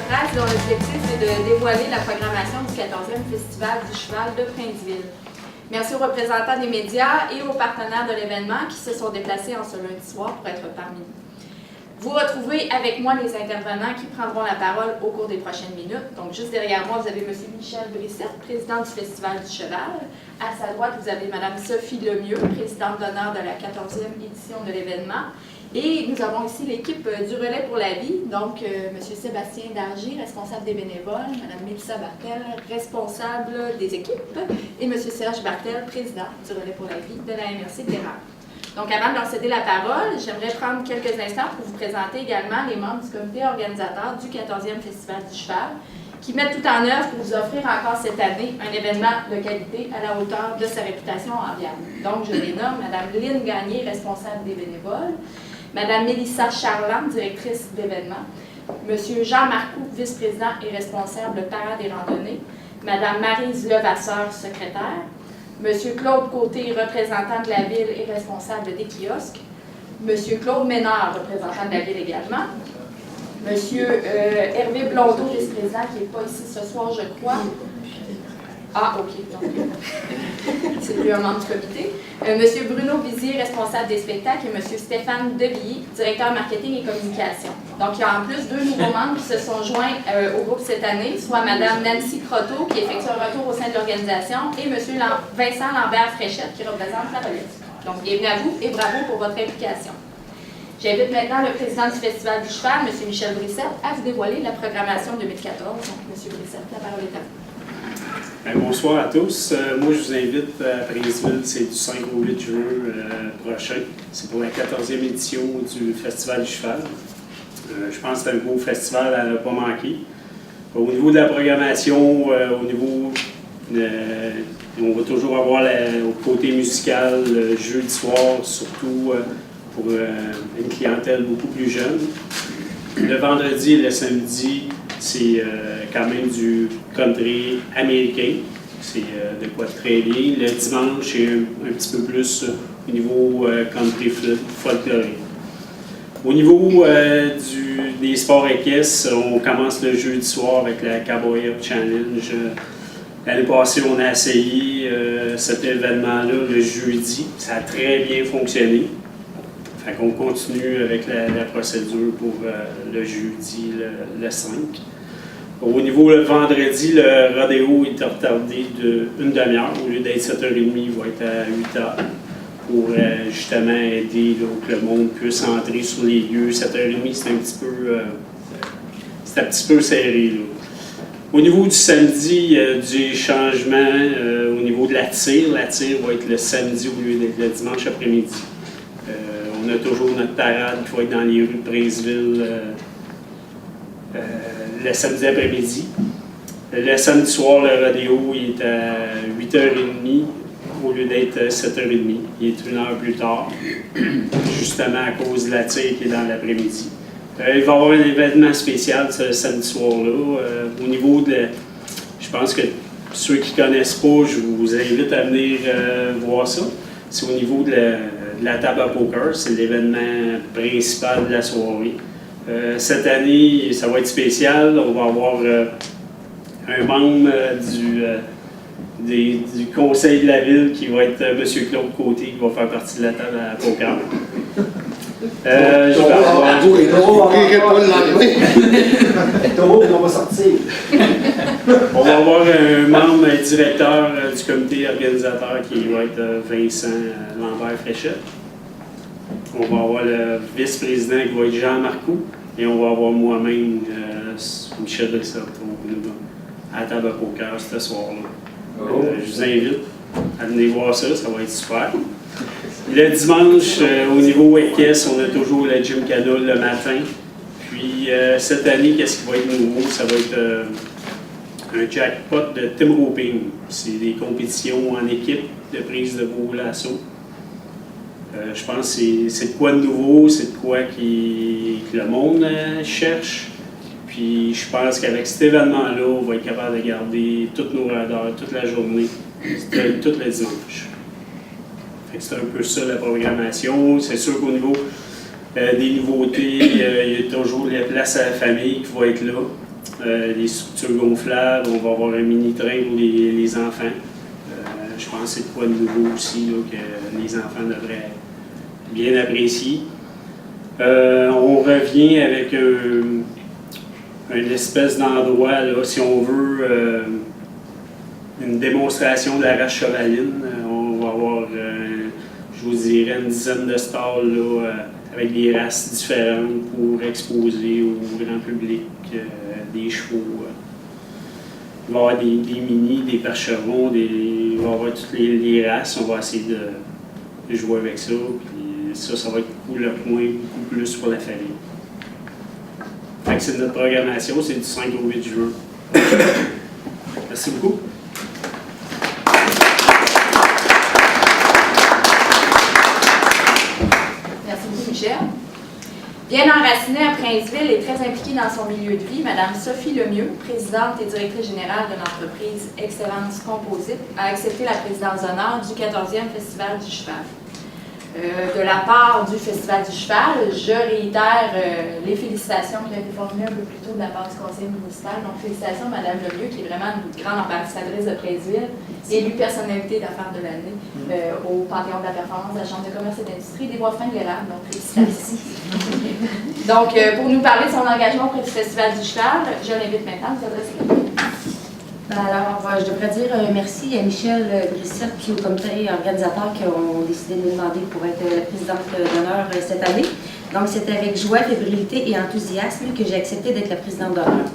presse dont l'objectif est de dévoiler la programmation du 14e Festival du Cheval de Princeville. Merci aux représentants des médias et aux partenaires de l'événement qui se sont déplacés en ce lundi soir pour être parmi nous. Vous retrouvez avec moi les intervenants qui prendront la parole au cours des prochaines minutes. Donc, juste derrière moi, vous avez M. Michel Brissette, président du Festival du Cheval. À sa droite, vous avez Mme Sophie Lemieux, présidente d'honneur de la 14e édition de l'événement. Et nous avons ici l'équipe du Relais pour la vie, donc M. Sébastien Dargy, responsable des bénévoles, Mme Mélissa Bartel, responsable des équipes, et M. Serge Bartel, président du Relais pour la vie de la MRC de l'Érable. Donc, avant de leur céder la parole, j'aimerais prendre quelques instants pour vous présenter également les membres du comité organisateur du 14e Festival du Cheval, qui mettent tout en œuvre pour vous offrir encore cette année un événement de qualité à la hauteur de sa réputation enviable. Donc, je les nomme Mme Lynne Gagné, responsable des bénévoles, Mme Mélissa Charland, directrice d'événements, M. Jean Marcoux, vice-président et responsable parade et randonnée, Mme Maryse Levasseur, secrétaire, M. Claude Côté, représentant de la ville et responsable des kiosques, M. Claude Ménard, représentant de la ville également, M. Hervé Blondeau, vice-président, qui n'est pas ici ce soir, je crois. Ah, OK. C'est lui un membre du comité. M. Bruno Bizier, responsable des spectacles, et M. Stéphane Devilly, directeur marketing et communication. Donc, il y a en plus 2 nouveaux membres qui se sont joints au groupe cette année, soit Mme Nancy Croteau, qui effectue un retour au sein de l'organisation, et M. Vincent Lambert-Fréchette, qui représente la relève. Donc, bienvenue à vous et bravo pour votre implication. J'invite maintenant le président du Festival du Cheval, M. Michel Brissette, à vous dévoiler la programmation 2014. Donc, M. Brissette, la parole est à vous. Bonsoir à tous. Moi, je vous invite à Princeville, c'est du 5 au 8 juin prochain. C'est pour la 14e édition du Festival du Cheval. Je pense que c'est un beau festival à ne pas manquer. Au niveau de la programmation, on va toujours avoir au côté musical, le jeudi soir, surtout pour une clientèle beaucoup plus jeune. Le vendredi et le samedi, c'est quand même du country américain. C'est de quoi de très bien. Le dimanche, c'est un petit peu plus au niveau country folklorique. Au niveau des sports équestres, on commence le jeudi soir avec la Cowboy Up Challenge. L'année passée, on a essayé cet événement-là le jeudi. Ça a très bien fonctionné. Fait qu'on continue avec la procédure pour le jeudi, le 5. Au niveau le vendredi, le rodéo est retardé d'une demi-heure. Au lieu d'être 7h30, il va être à 8h pour justement aider là, que le monde puisse entrer sur les lieux. 7h30, c'est un petit peu serré. Là. Au niveau du samedi, il y a du changement au niveau de la tire. La tire va être le samedi au lieu d'être le dimanche après-midi. On a toujours notre parade qui va être dans les rues de Princeville le samedi après-midi. Le samedi soir, le rodéo il est à 8h30 au lieu d'être 7h30. Il est 1 heure plus tard, justement à cause de la tire qui est dans l'après-midi. Il va y avoir un événement spécial ce samedi soir-là. Au niveau de. Je pense que ceux qui ne connaissent pas, je vous invite à venir voir ça. C'est au niveau de la table à poker. C'est l'événement principal de la soirée. Cette année, ça va être spécial. On va avoir un membre du conseil de la ville qui va être M. Claude Côté, qui va faire partie de la table à poker. On va avoir un membre directeur du comité organisateur qui va être Vincent Lambert-Fréchette. On va avoir le vice-président qui va être Jean Marcoux. Et on va avoir moi-même, Michel Brissette, à la table à poker ce soir-là. Je vous invite à venir voir ça, ça va être super. Le dimanche, au niveau équestre, on a toujours la Gymkhana le matin. Puis cette année, qu'est-ce qui va être nouveau? Ça va être un jackpot de Tim Roping. C'est des compétitions en équipe de prise de veau lasso. Je pense que c'est de quoi de nouveau, c'est de quoi que le monde cherche. Puis je pense qu'avec cet événement-là, on va être capable de garder toutes nos radars, toute la journée, tout le dimanche. C'est un peu ça la programmation. C'est sûr qu'au niveau des nouveautés, il y a toujours les places à la famille qui vont être là. des structures gonflables, on va avoir un mini-train pour les enfants. Je pense que c'est quoi de nouveau aussi là, que les enfants devraient bien apprécier. On revient avec une espèce d'endroit, là, si on veut, une démonstration de la race chevaline. On va avoir, je vous dirais, une dizaine de stalls là, avec des races différentes pour exposer au grand public des chevaux. Il va y avoir des mini, des percherons, il va y avoir toutes les races. On va essayer de jouer avec ça. Puis ça va être le point beaucoup plus pour la famille. Fait que c'est notre programmation, c'est du 5 au 8 juin. Merci beaucoup. Merci beaucoup, Michel. Bien enracinée à Princeville et très impliquée dans son milieu de vie, Mme Sophie Lemieux, présidente et directrice générale de l'entreprise Excellence Composite, a accepté la présidence d'honneur du 14e Festival du Cheval. De la part du Festival du Cheval, je réitère les félicitations qui ont été formulées un peu plus tôt de la part du conseil municipal. Donc, félicitations à Mme Lemieux, qui est vraiment une grande ambassadrice de Princeville, élue personnalité d'affaires de l'année au Panthéon de la Performance de la Chambre de commerce et d'industrie des Bois-Fins de l'Érable. Donc, félicitations. Donc, pour nous parler de son engagement auprès du Festival du Cheval, je l'invite maintenant à vous adresser la parole. Alors, je devrais dire merci à Michel Brissette et au comité organisateur qui ont décidé de nous demander pour être la présidente d'honneur cette année. Donc, c'est avec joie, fébrilité et enthousiasme que j'ai accepté d'être la présidente d'honneur.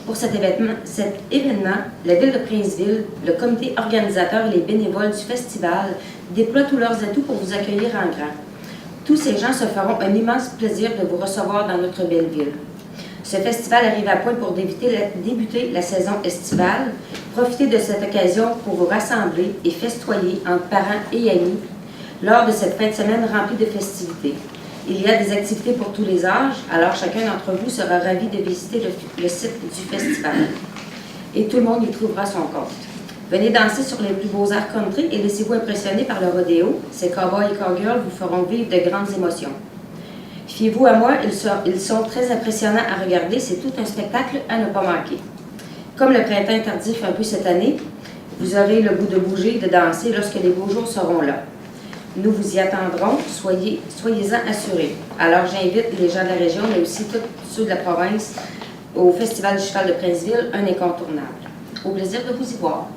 Pour cet événement, la Ville de Princeville, le comité organisateur et les bénévoles du festival déploient tous leurs atouts pour vous accueillir en grand. Tous ces gens se feront un immense plaisir de vous recevoir dans notre belle ville. Ce festival arrive à point pour débuter la saison estivale. Profitez de cette occasion pour vous rassembler et festoyer entre parents et amis lors de cette fin de semaine remplie de festivités. Il y a des activités pour tous les âges, alors chacun d'entre vous sera ravi de visiter le site du festival. Et tout le monde y trouvera son compte. Venez danser sur les plus beaux airs country et laissez-vous impressionner par le rodéo. Ces cowboys et cowgirls vous feront vivre de grandes émotions. Fiez-vous à moi, ils sont très impressionnants à regarder, c'est tout un spectacle à ne pas manquer. Comme le printemps est tardif un peu cette année, vous aurez le goût de bouger, de danser lorsque les beaux jours seront là. Nous vous y attendrons, soyez-en assurés. Alors j'invite les gens de la région, mais aussi tous ceux de la province, au Festival du Cheval de Princeville, un incontournable. Au plaisir de vous y voir.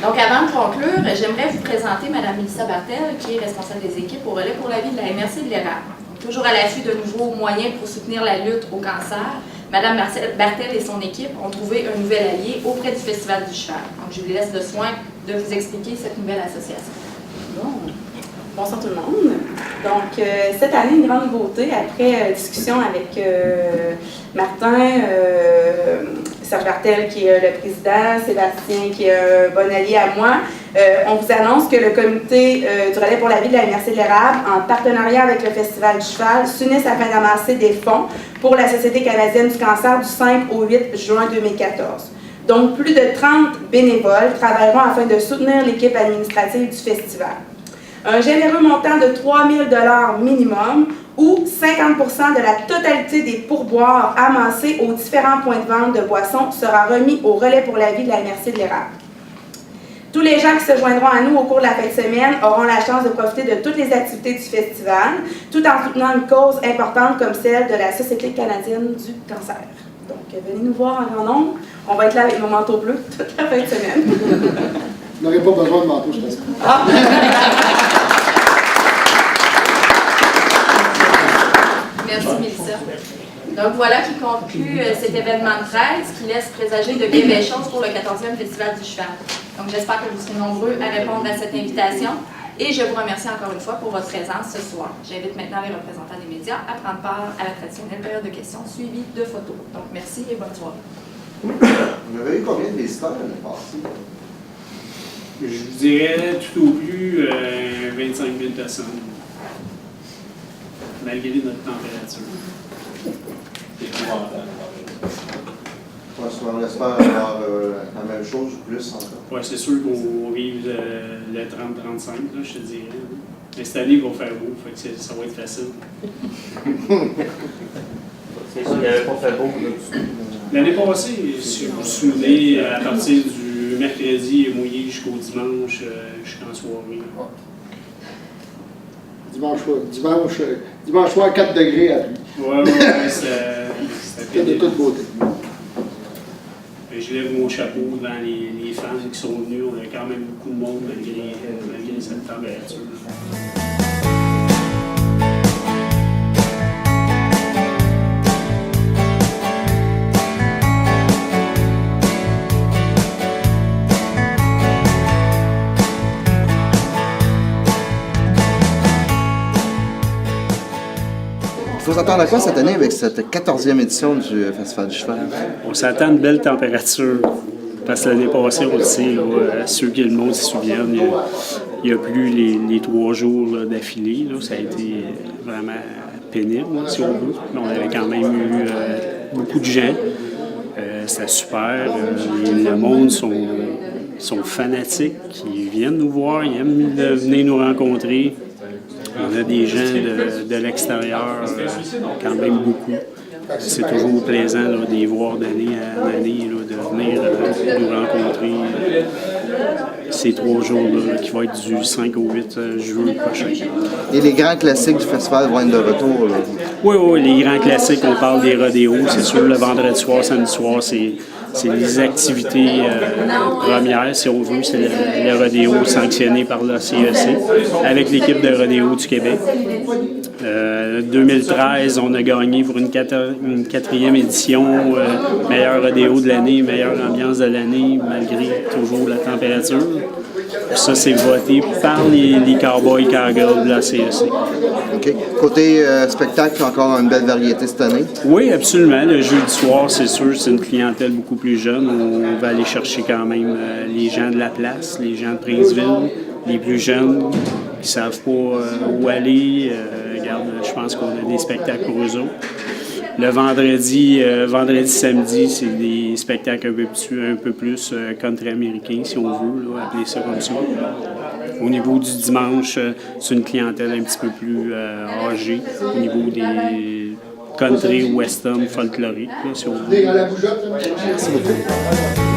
Donc, avant de conclure, j'aimerais vous présenter Mme Mélissa Bartel, qui est responsable des équipes au relais pour la vie de la MRC de l'Érable. Toujours à l'affût de nouveaux moyens pour soutenir la lutte au cancer, Mme Bartel et son équipe ont trouvé un nouvel allié auprès du Festival du Cheval. Donc, je vous laisse le soin de vous expliquer cette nouvelle association. Bon. Bonsoir tout le monde. Donc, cette année, une grande nouveauté, après discussion avec Martin, Serge Bartel, qui est le président, Sébastien, qui est un bon allié à moi, on vous annonce que le comité du relais pour la vie de la MRC de l'Érable, en partenariat avec le Festival du Cheval, s'unissent afin d'amasser des fonds pour la Société canadienne du cancer du 5 au 8 juin 2014. Donc, plus de 30 bénévoles travailleront afin de soutenir l'équipe administrative du festival. Un généreux montant de 3 000 $ minimum ou 50% de la totalité des pourboires amassés aux différents points de vente de boissons sera remis au relais pour la vie de la MRC de l'Érable. Tous les gens qui se joindront à nous au cours de la fin de semaine auront la chance de profiter de toutes les activités du festival, tout en soutenant une cause importante comme celle de la Société canadienne du cancer. Donc, venez nous voir en grand nombre. On va être là avec nos manteaux bleus toute la fin de semaine. Vous n'aurez pas besoin de manteau, je pense. Ah. Merci, Mélissa. Donc, voilà qui conclut cet événement de presse qui laisse présager de bien belles choses pour le 14e Festival du Cheval. Donc, j'espère que vous serez nombreux à répondre à cette invitation et je vous remercie encore une fois pour votre présence ce soir. J'invite maintenant les représentants des médias à prendre part à la traditionnelle période de questions suivie de photos. Donc, merci et bonne soirée. Vous avez eu combien de visiteurs l'année passée? Je vous dirais tout au plus 25 000 personnes, malgré notre température. Ouais, on espère avoir la même chose ou plus encore. Ouais, c'est sûr qu'on vive le 30-35, je te dirais. Mais cette année, il va faire beau, fait que ça va être facile. C'est sûr qu'il n'y avait pas fait beau là, du tout. L'année passée, si vous vous souvenez, à partir du mercredi, il est mouillé jusqu'au dimanche, jusqu'en soirée. Dimanche soir, 4 degrés à pluie. Ouais, c'était De toute beauté. Je lève mon chapeau devant les fans qui sont venus. On a quand même beaucoup de monde malgré cette température. Il faut s'attendre à quoi cette année avec cette 14e édition du Festival du Cheval? On s'attend à une belle température. Parce que l'année passée, on le sait, là, ceux qui le monde s'y souviennent, il n'y a plus les 3 jours d'affilée. Ça a été vraiment pénible, si on veut. Mais on avait quand même eu beaucoup de gens. C'était super. Le monde sont fanatiques. Ils viennent nous voir, ils aiment venir nous rencontrer. On a des gens de l'extérieur, quand même beaucoup. C'est toujours plaisant là, de les voir d'année en année, là, de venir nous rencontrer ces 3 jours-là, qui vont être du 5 au 8 juillet prochain. Et les grands classiques du festival vont être de retour. Là. Oui, les grands classiques, on parle des rodéos, c'est sûr, le vendredi soir, samedi soir, c'est les activités premières, si on veut, c'est le rodéo sanctionné par la CEC, avec l'équipe de rodéo du Québec. 2013, on a gagné pour une 4e édition, meilleur rodéo de l'année, meilleure ambiance de l'année, malgré toujours la température. Ça, c'est voté par les Cowboys Cowgirls de la CEC. OK. Côté spectacle, encore une belle variété cette année? Oui, absolument. Le jeudi soir, c'est sûr, c'est une clientèle beaucoup plus jeune. On va aller chercher quand même les gens de la place, les gens de Princeville, les plus jeunes qui ne savent pas où aller. Regarde, je pense qu'on a des spectacles pour eux autres. Le vendredi, samedi, c'est des spectacles un peu plus country américain, si on veut, là, appeler ça comme ça. Au niveau du dimanche, c'est une clientèle un petit peu plus âgée, au niveau des country, western, folklorique, là, si on veut. Merci beaucoup.